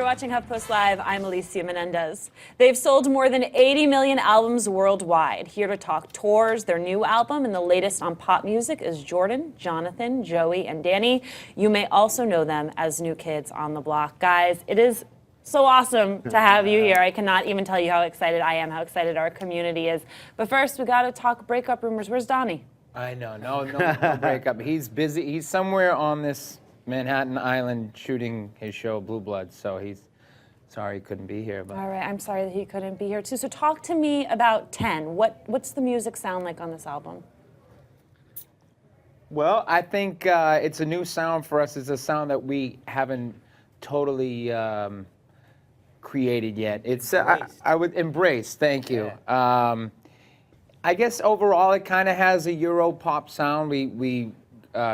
watching HuffPost Live. I'm Alicia Menendez. They've sold more than 80 million albums worldwide. Here to talk tours, their new album, and the latest on pop music is Jordan, Jonathan, Joey, and Danny. You may also know them as New Kids on the Block. Guys, it is so awesome to have you here. I cannot even tell you how excited I am, how excited our community is. But first, we got to talk breakup rumors. Where's Donnie? I know, no breakup. He's busy. He's somewhere on this Manhattan Island shooting his show Blue Bloods, so he's sorry he couldn't be here. But. All right, I'm sorry that he couldn't be here too. So talk to me about 10. What's the music sound like on this album? Well, I think it's a new sound for us. It's a sound that we haven't totally created yet. It's I would embrace. Thank you. Yeah. I guess overall it kind of has a Euro pop sound. We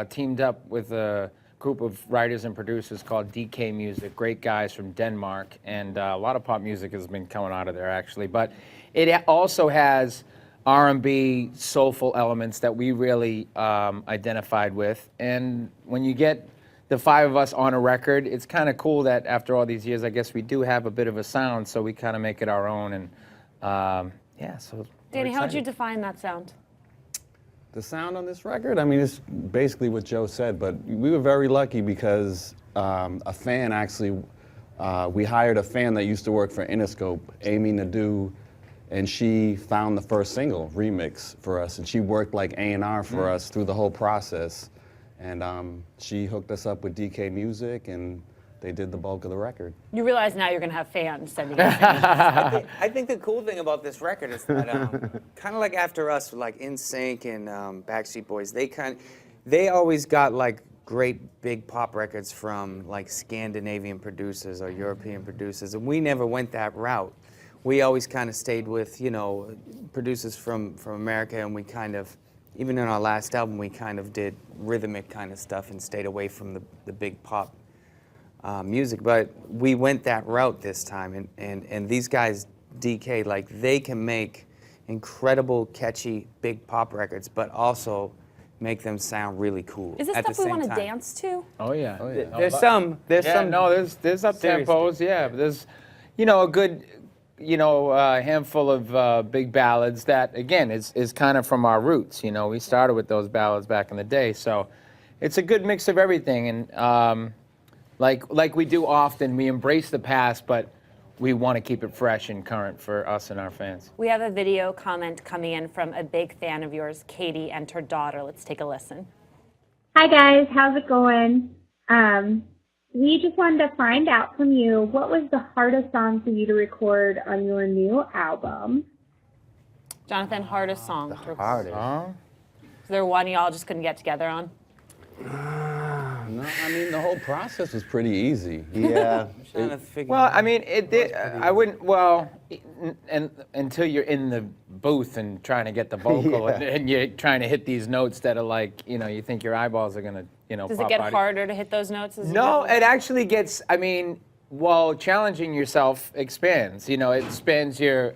teamed up with a group of writers and producers called DK Music, great guys from Denmark, and a lot of pop music has been coming out of there actually. But it also has R&B, soulful elements that we really identified with. And when you get the five of us on a record, it's kind of cool that after all these years, I guess we do have a bit of a sound, so we kind of make it our own. And yeah, so. Danny, how would you define that sound? The sound on this record? I mean, it's basically what Joe said, but we were very lucky because a fan actually, we hired a fan that used to work for Interscope, Amy Nadeau, and she found the first single, Remix, for us, and she worked like A&R for us through the whole process. And she hooked us up with DK Music, and they did the bulk of the record. You realize now you're going to have fans sending you things. I think the cool thing about this record is that kind of like after us, like NSYNC and Backstreet Boys, they always got like great big pop records from like Scandinavian producers or European producers, and we never went that route. We always kind of stayed with, you know, producers from America, and we kind of, even in our last album, we kind of did rhythmic kind of stuff and stayed away from the big pop music, but we went that route this time, and these guys, DK, like they can make incredible, catchy, big pop records, but also make them sound really cool. Is this at stuff the we same want to time. dance to? Oh yeah. There's some. There's up tempos. Yeah, but there's, you know, a good, you know, handful of big ballads that again is kind of from our roots. You know, we started with those ballads back in the day, so it's a good mix of everything. And like we do often, we embrace the past, but we want to keep it fresh and current for us and our fans. We have a video comment coming in from a big fan of yours, Katie, and her daughter. Let's take a listen. Hi guys, how's it going? We just wanted to find out from you, what was the hardest song for you to record on your new album? Jonathan, hardest song. The hardest. Is there one y'all just couldn't get together on? No, I mean, the whole process was pretty easy. Yeah. Well, I mean, it did. I wouldn't. Well, and until you're in the booth and trying to get the vocal, and you're trying to hit these notes that are like, you know, you think your eyeballs are gonna, you know. Does pop it get out. harder to hit those notes? No, it actually gets. I mean, well, challenging yourself expands. You know, it expands your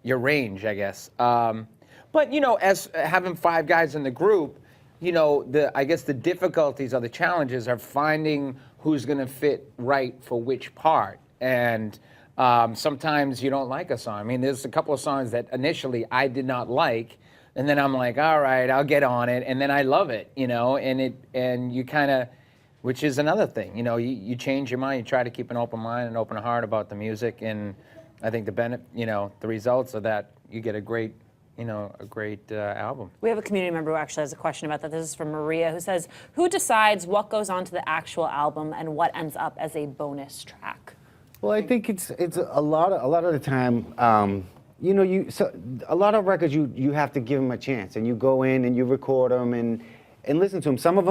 range, I guess. But you know, as having five guys in the group, you know, I guess the difficulties or the challenges are finding who's going to fit right for which part. And sometimes you don't like a song. I mean, there's a couple of songs that initially I did not like, and then I'm like, all right, I'll get on it, and then I love it, you know, and you kind of, which is another thing, you know, you change your mind, you try to keep an open mind and open heart about the music, and I think the results of that, you get a great album. We have a community member who actually has a question about that. This is from Maria, who says, who decides what goes onto the actual album and what ends up as a bonus track? Well, I think it's a lot of the time, you know, a lot of records you have to give them a chance, and you go in and you record them and listen to them. Some of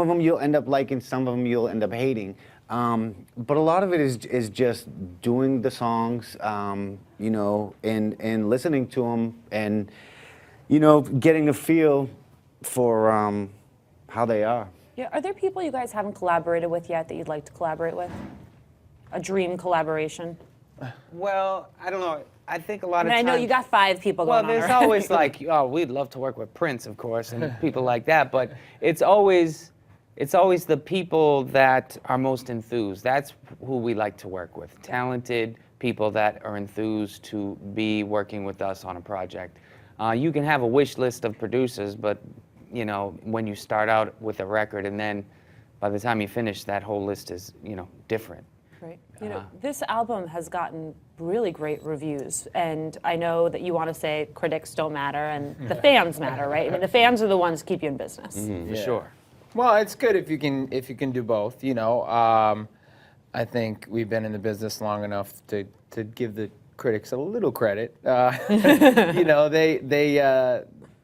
them you'll end up liking, some of them you'll end up hating. But a lot of it is just doing the songs, you know, and listening to them, and you know, getting a feel for how they are. Yeah, are there people you guys haven't collaborated with yet that you'd like to collaborate with? A dream collaboration? Well, I don't know. I think a lot of I times. know you got 5 people going on. Well, there's already. always like, oh, we'd love to work with Prince, of course, and people like that. But it's always it's always the people that are most enthused. That's who we like to work with. Talented people that are enthused to be working with us on a project. You can have a wish list of producers, but you know, when you start out with a record and then by the time you finish, that whole list is, you know, different. Right. You know, this album has gotten really great reviews, and I know that you want to say critics don't matter and the fans matter, right? I mean, the fans are the ones who keep you in business. For sure. Well, it's good if you can do both. You know, I think we've been in the business long enough to give the critics a little credit. You know,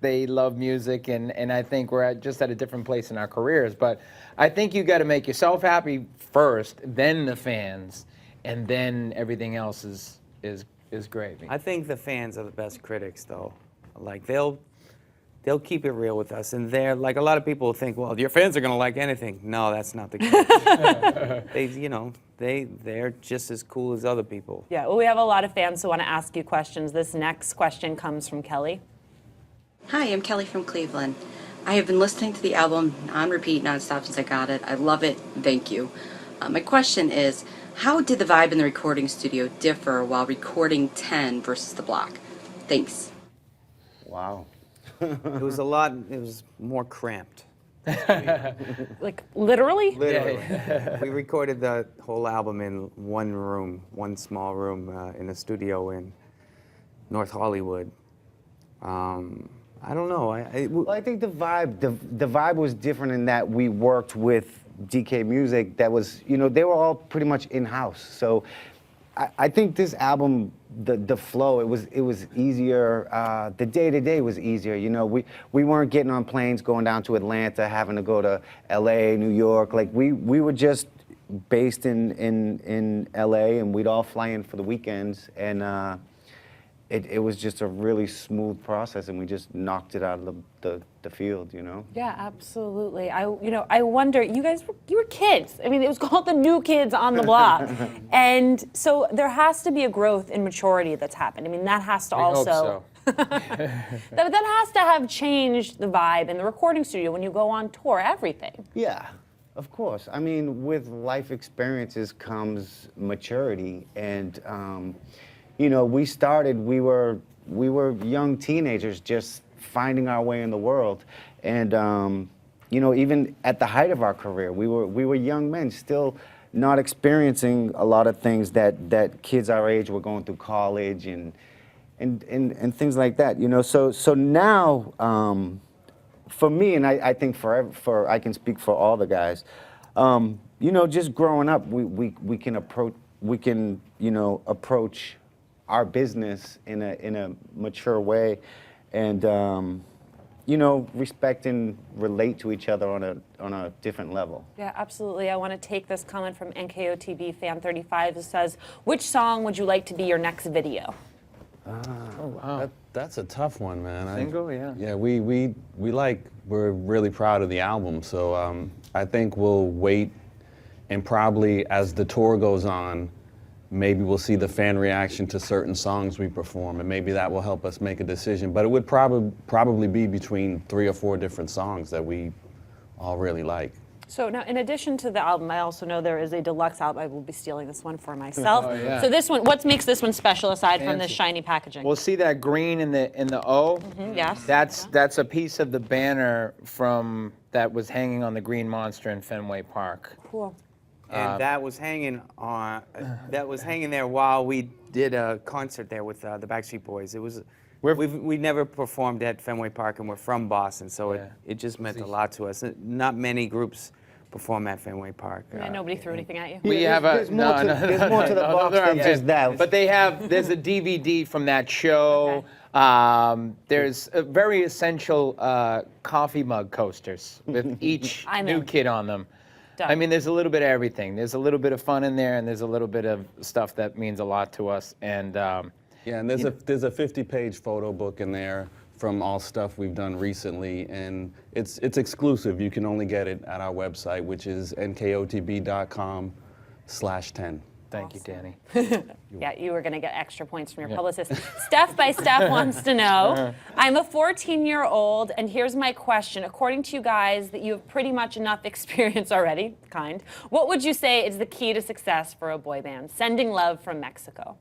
they love music, and I think we're just at a different place in our careers. But I think you got to make yourself happy first, then the fans, and then everything else is gravy. I think the fans are the best critics, though. Like they'll keep it real with us, and they're like a lot of people think, well, your fans are gonna like anything. No, that's not the case. They're just as cool as other people. Yeah, well, we have a lot of fans who want to ask you questions. This next question comes from Kelly. Hi, I'm Kelly from Cleveland. I have been listening to the album on repeat nonstop since I got it. I love it. Thank you. My question is, how did the vibe in the recording studio differ while recording 10 versus the block? Thanks. Wow. It was more cramped. Like, literally? Literally. We recorded the whole album in one room, one small room in a studio in North Hollywood. I don't know. Well, I think the vibe was different in that we worked with DK Music. That was, you know, they were all pretty much in-house. So I think this album, the flow, it was easier. The day-to-day was easier. You know, we weren't getting on planes going down to Atlanta, having to go to LA, New York. Like we were just based in LA, and we'd all fly in for the weekends, and it was just a really smooth process, and we just knocked it out of the field, you know? Yeah, absolutely. I wonder, you were kids. I mean, it was called the New Kids on the Block. And so there has to be a growth in maturity that's happened. I mean, that has to We hope also... so. that has to have changed the vibe in the recording studio when you go on tour, everything. Yeah, of course. I mean, with life experiences comes maturity, and you know, we were young teenagers just finding our way in the world, and you know, even at the height of our career, we were young men still not experiencing a lot of things that kids our age were going through college and things like that, you know. So now, for me, and I think for I can speak for all the guys, you know, just growing up, we can approach our business in a mature way, and you know, respect and relate to each other on a different level. Yeah, absolutely. I want to take this comment from NKOTB Fan 35 who says, which song would you like to be your next video? That's a tough one, man. Single, yeah. Yeah, we're really proud of the album, so I think we'll wait, and probably as the tour goes on, maybe we'll see the fan reaction to certain songs we perform, and maybe that will help us make a decision. But it would probably be between 3 or 4 different songs that we all really like. So now, in addition to the album, I also know there is a deluxe album. I will be stealing this one for myself. Oh, yeah. So this one, what makes this one special aside from this Fancy. shiny packaging? Well, see that green in the O? Yes. That's a piece of the banner that was hanging on the Green Monster in Fenway Park. Cool. And that was hanging there while we did a concert there with the Backstreet Boys. It was we never performed at Fenway Park, and we're from Boston, so it just meant a lot to us. Not many groups perform at Fenway Park. Yeah, nobody threw anything at you? We have There's more to the box than just that. But there's a DVD from that show. There's a very essential coffee mug coasters with each I know. new kid on them. Done. I mean, there's a little bit of everything. There's a little bit of fun in there, and there's a little bit of stuff that means a lot to us. And Yeah, and there's a 50-page photo book in there from all stuff we've done recently, and it's exclusive. You can only get it at our website, which is nkotb.com/10. Thank you, Danny. Yeah, you were going to get extra points from your publicist. Steph by Steph wants to know, I'm a 14-year-old, and here's my question. According to you guys, that you have pretty much enough experience already, what would you say is the key to success for a boy band? Sending love from Mexico.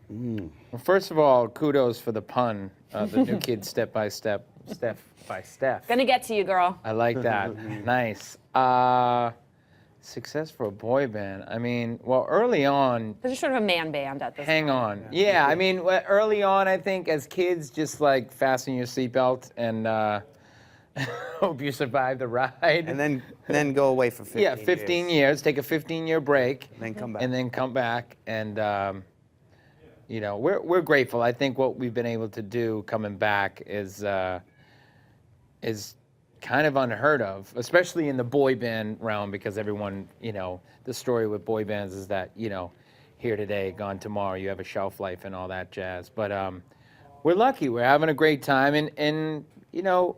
Well, first of all, kudos for the pun. The new kid, step by step, Gonna get to you, girl. I like that. Nice. Success for a boy band. I mean, well, early on, This is sort of a man band at this hang point. on. Yeah, I mean, early on, I think as kids, just like fasten your seatbelt and hope you survive the ride. And then go away for 15 yeah, 15 years. Take a 15-year break. Then come back. And then come back. And, you know, we're grateful. I think what we've been able to do coming back is kind of unheard of, especially in the boy band realm, because everyone, you know, the story with boy bands is that, you know, here today, gone tomorrow, you have a shelf life and all that jazz. But we're lucky. We're having a great time. And you know,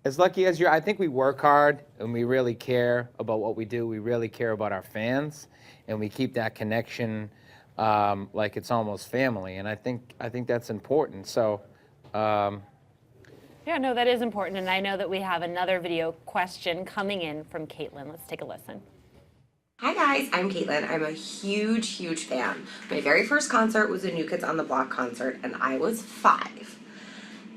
as lucky as I think we work hard and we really care about what we do. We really care about our fans, and we keep that connection like it's almost family. And I think that's important. So. Yeah, no, that is important, and I know that we have another video question coming in from Caitlin. Let's take a listen. Hi guys, I'm Caitlin. I'm a huge fan. My very first concert was a New Kids on the Block concert, and I was 5.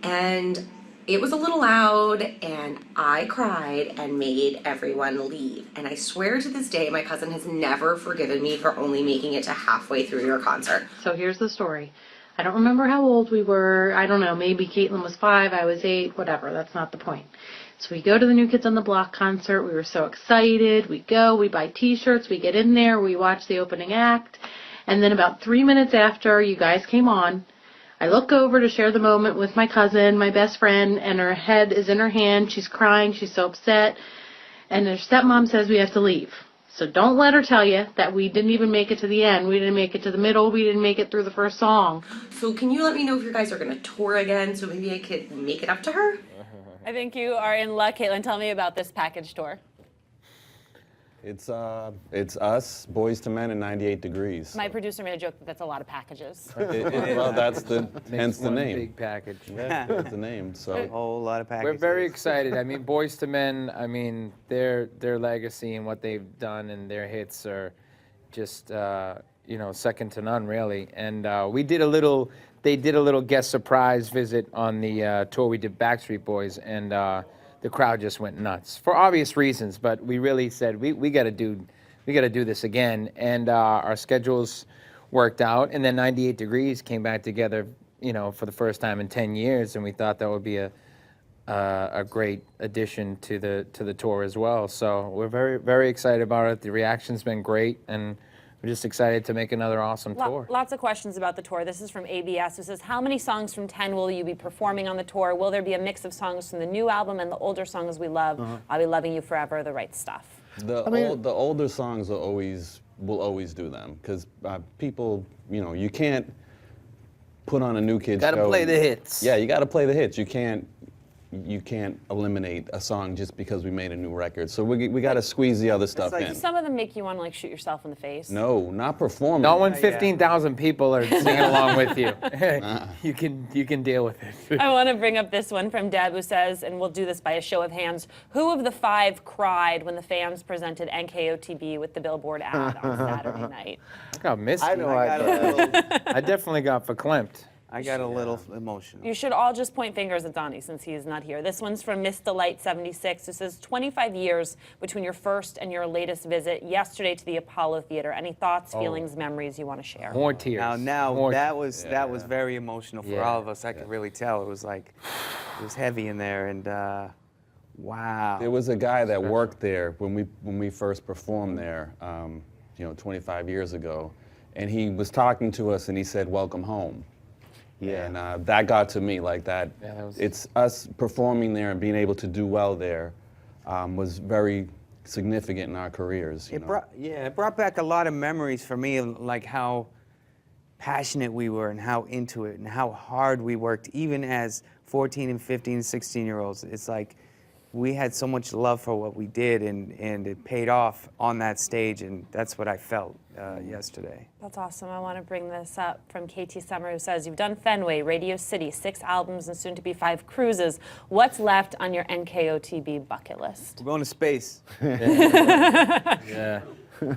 And it was a little loud, and I cried and made everyone leave. And I swear to this day, my cousin has never forgiven me for only making it to halfway through your concert. So here's the story. I don't remember how old we were. I don't know, maybe Caitlin was 5, I was 8, whatever, that's not the point. So we go to the New Kids on the Block concert. We were so excited. We go, we buy t-shirts, we get in there, we watch the opening act. And then about 3 minutes after you guys came on, I look over to share the moment with my cousin, my best friend, and her head is in her hand. She's crying, she's so upset. And her stepmom says we have to leave. So don't let her tell you that we didn't even make it to the end. We didn't make it to the middle. We didn't make it through the first song. So can you let me know if you guys are going to tour again so maybe I could make it up to her? I think you are in luck, Caitlin. Tell me about this package tour. It's us, Boys to Men, and 98 Degrees. My producer made a joke that that's a lot of packages. Well, that's hence the One name. big package. Yeah, that's the name. A So whole lot of packages. We're very excited. I mean, Boys to Men, I mean, their legacy and what they've done and their hits are just, you know, second to none, really. And they did a little guest surprise visit on the tour we did, Backstreet Boys, and the crowd just went nuts for obvious reasons. But we really said we got to do this again, and our schedules worked out. And then 98 Degrees came back together, you know, for the first time in 10 years, and we thought that would be a great addition to the tour as well. So we're very, very excited about it. The reaction's been great, and we're just excited to make another awesome tour. Lots of questions about the tour. This is from ABS, who says, how many songs from 10 will you be performing on the tour? Will there be a mix of songs from the new album and the older songs we love? I'll be loving you forever, the right stuff. the older songs will always do them because people, you know, you can't put on a New Kids show. Gotta play the hits. Yeah, you got to play the hits. You can't eliminate a song just because we made a new record. So we got to squeeze the other stuff like in. Some of them make you want to like shoot yourself in the face. No, not performing. Not when 15,000 people are singing along with you. You can deal with it. I want to bring up this one from Deb, who says, and we'll do this by a show of hands, who of the 5 cried when the fans presented NKOTB with the Billboard ad on Saturday night? I got misty. I know I got a little, I definitely got verklempt. I got a little emotional. You should all just point fingers at Donnie since he is not here. This one's from Miss Delight 76, who says, 25 years between your first and your latest visit yesterday to the Apollo Theater. Any thoughts, feelings, memories you want to share? More tears. Now that was very emotional for Yeah. all of us. I could really tell. It was like it was heavy in there, and wow. There was a guy that worked there when we first performed there, 25 years ago, and he was talking to us and he said, "Welcome home." Yeah. And that got to me like that. Yeah, that was- It's us performing there and being able to do well there was very significant in our careers. You know? It brought back a lot of memories for me, of like how passionate we were and how into it and how hard we worked, even as 14 and 15, 16-year-olds. It's like we had so much love for what we did, and it paid off on that stage, and that's what I felt yesterday. That's awesome. I want to bring this up from KT Summer, who says, you've done Fenway, Radio City, 6 albums, and soon to be 5 cruises. What's left on your NKOTB bucket list? We're going to space. Yeah.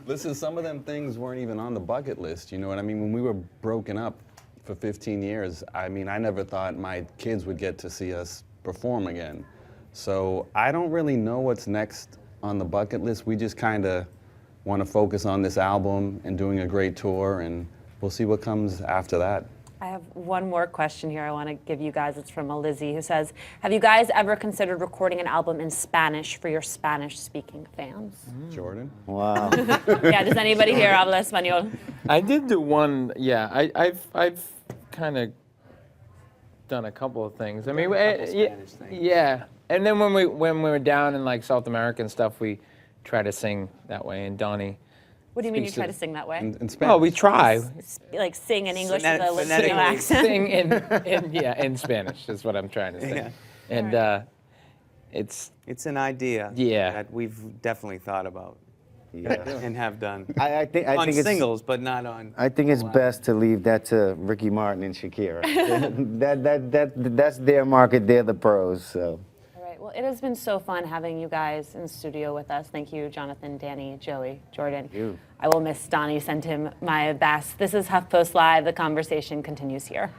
Listen, some of them things weren't even on the bucket list, you know what I mean? When we were broken up for 15 years, I mean, I never thought my kids would get to see us perform again. So I don't really know what's next on the bucket list. We just kind of want to focus on this album and doing a great tour, and we'll see what comes after that. I have one more question here I want to give you guys. It's from Lizzie, who says, have you guys ever considered recording an album in Spanish for your Spanish-speaking fans? Jordan? Wow. Yeah, does anybody here habla español? I did do one. Yeah, I've kind of done a couple of things. I mean, yeah. And then when we were down in like South America and stuff, we try to sing that way. And Donnie. What do you mean you speaks try to- to sing that way? In Spanish? Oh, we try. Like sing in English with a Phonetic- Latino accent? Sing in Spanish is what I'm trying to say. Yeah. And it's It's an idea Yeah. that we've definitely thought about Yeah. and have done. I think on it's singles, but not on. I think it's best to leave that to Ricky Martin and Shakira. That's their market. They're the pros. So. All right. Well, it has been so fun having you guys in the studio with us. Thank you, Jonathan, Danny, Joey, Jordan. You. I will miss Donnie. Send him my best. This is HuffPost Live. The conversation continues here.